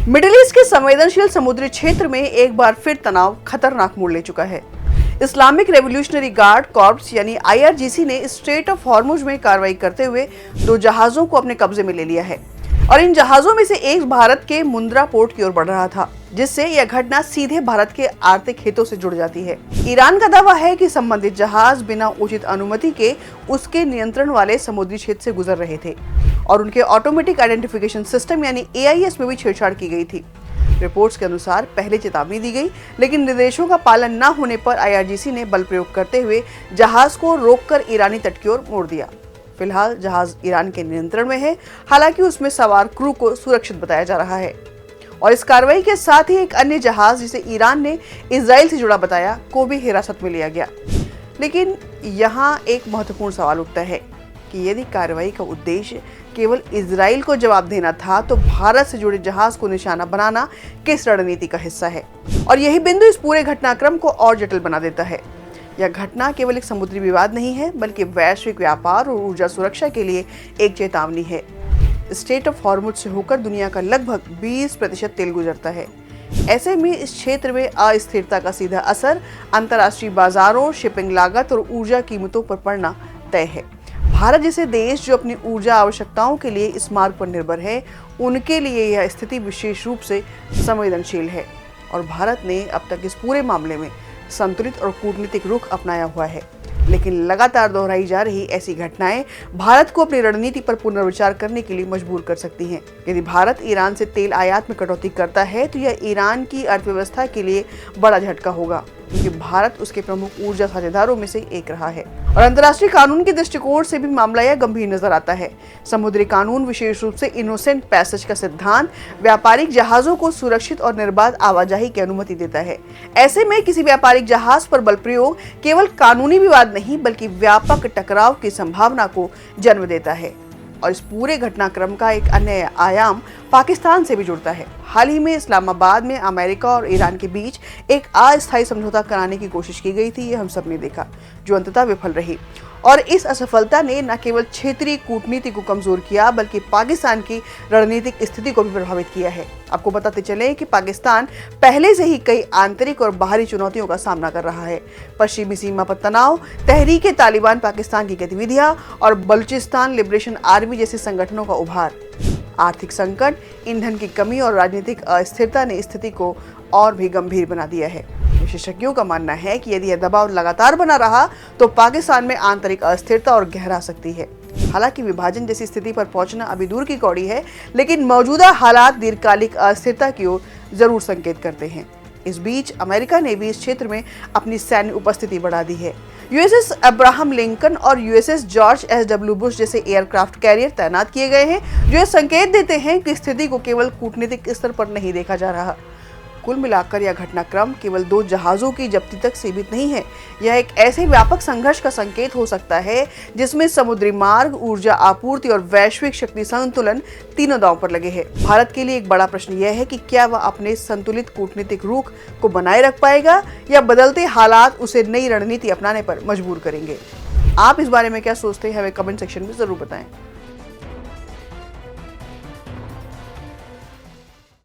Middle east के संवेदनशील समुद्री क्षेत्र में एक बार फिर तनाव खतरनाक मोड़ ले चुका है। इस्लामिक रेवोल्यूशनरी गार्ड कॉर्प्स यानी आईआरजीसी ने स्ट्रेट ऑफ हॉर्मुज में कार्रवाई करते हुए 2 जहाजों को अपने कब्जे में ले लिया है और इन जहाजों में से एक भारत के मुंद्रा पोर्ट की ओर बढ़ रहा था, जिससे यह घटना सीधे भारत के आर्थिक हितों से जुड़ जाती है। ईरान का दावा है कि संबंधित जहाज बिना उचित अनुमति के उसके नियंत्रण वाले समुद्री क्षेत्र से गुजर रहे थे और उनके ऑटोमेटिक आइडेंटिफिकेशन सिस्टम यानी एआईएस में भी छेड़छाड़ की गई थी। रिपोर्ट्स के अनुसार पहले चेतावनी दी गई, लेकिन निर्देशों का पालन न होने पर आईआरजीसी ने बल प्रयोग करते हुए जहाज को रोककर ईरानी तट की ओर मोड़ दिया। फिलहाल जहाज ईरान के नियंत्रण में है, हालांकि उसमें सवार क्रू को सुरक्षित बताया जा रहा है और इस कार्रवाई के साथ ही एक अन्य जहाज जिसे ईरान ने इजराइल से जुड़ा बताया को भी हिरासत में लिया गया। लेकिन यहाँ एक महत्वपूर्ण सवाल उठता है कि यदि कार्रवाई का उद्देश्य केवल इजराइल को जवाब देना था, तो भारत से जुड़े जहाज को निशाना बनाना किस रणनीति का हिस्सा है? और यही बिंदु इस पूरे घटनाक्रम को और जटिल बना देता है। यह घटना केवल एक समुद्री विवाद नहीं है, बल्कि वैश्विक व्यापार और ऊर्जा सुरक्षा के लिए एक चेतावनी है। स्ट्रेट ऑफ हॉर्मुज से होकर दुनिया का लगभग 20% तेल गुजरता है। ऐसे में इस क्षेत्र में अस्थिरता का सीधा असर अंतर्राष्ट्रीय बाजारों, शिपिंग लागत और ऊर्जा कीमतों पर पड़ना तय है। भारत जैसे देश जो अपनी ऊर्जा आवश्यकताओं के लिए इस मार्ग पर निर्भर है, उनके लिए यह स्थिति विशेष रूप से संवेदनशील है और भारत ने अब तक इस पूरे मामले में संतुलित और कूटनीतिक रुख अपनाया हुआ है। लेकिन लगातार दोहराई जा रही ऐसी घटनाएं भारत को अपनी रणनीति पर पुनर्विचार करने के लिए मजबूर कर सकती हैं। यदि भारत ईरान से तेल आयात में कटौती करता है, तो यह ईरान की अर्थव्यवस्था के लिए बड़ा झटका होगा, क्योंकि भारत उसके प्रमुख ऊर्जा साझेदारों में से एक रहा है और अंतर्राष्ट्रीय कानून के दृष्टिकोण से भी मामला यह गंभीर नजर आता है। समुद्री कानून, विशेष रूप से इनोसेंट पैसेज का सिद्धांत, व्यापारिक जहाजों को सुरक्षित और निर्बाध आवाजाही की अनुमति देता है। ऐसे में किसी व्यापारिक जहाज पर बल प्रयोग केवल कानूनी विवाद नहीं, बल्कि व्यापक टकराव की संभावना को जन्म देता है और इस पूरे घटनाक्रम का एक अन्य आयाम पाकिस्तान से भी जुड़ता है। हाल ही में इस्लामाबाद में अमेरिका और ईरान के बीच एक अस्थायी समझौता कराने की कोशिश की गई थी, ये हम सब ने देखा, जो अंततः विफल रही और इस असफलता ने न केवल क्षेत्रीय कूटनीति को कमजोर किया, बल्कि पाकिस्तान की रणनीतिक स्थिति को भी प्रभावित किया है। आपको बताते चले कि पाकिस्तान पहले से ही कई आंतरिक और बाहरी चुनौतियों का सामना कर रहा है। पश्चिमी सीमा पर तनाव, तहरीक तालिबान पाकिस्तान की गतिविधियां और बलूचिस्तान लिबरेशन आर्मी जैसे संगठनों का उभार, आर्थिक संकट, ईंधन की कमी और राजनीतिक अस्थिरता ने स्थिति को और भी गंभीर बना दिया है। विशेषज्ञों का मानना है कि यदि यह दबाव लगातार बना रहा, तो पाकिस्तान में आंतरिक अस्थिरता और गहरा सकती है। हालांकि विभाजन जैसी स्थिति पर पहुंचना अभी दूर की कौड़ी है, लेकिन मौजूदा हालात दीर्घकालिक अस्थिरता की ओर जरूर संकेत करते हैं। इस बीच अमेरिका ने भी इस क्षेत्र में अपनी सैन्य उपस्थिति बढ़ा दी है। यूएसएस अब्राहम लिंकन और यूएसएस जॉर्ज एस.डब्ल्यू. बुश जैसे एयरक्राफ्ट कैरियर तैनात किए गए हैं, जो यह संकेत देते हैं कि स्थिति को केवल कूटनीतिक स्तर पर नहीं देखा जा रहा। कुल मिलाकर यह घटनाक्रम केवल 2 जहाजों की जब्ती तक सीमित नहीं है। यह एक ऐसे व्यापक संघर्ष का संकेत हो सकता है जिसमें समुद्री मार्ग, ऊर्जा आपूर्ति और वैश्विक शक्ति संतुलन तीनों दांव पर लगे हैं। भारत के लिए एक बड़ा प्रश्न यह है कि क्या वह अपने संतुलित कूटनीतिक रुख को बनाए रख पाएगा या बदलते हालात उसे नई रणनीति अपनाने पर मजबूर करेंगे। आप इस बारे में क्या सोचते हैं, हमें कमेंट सेक्शन में जरूर बताएं।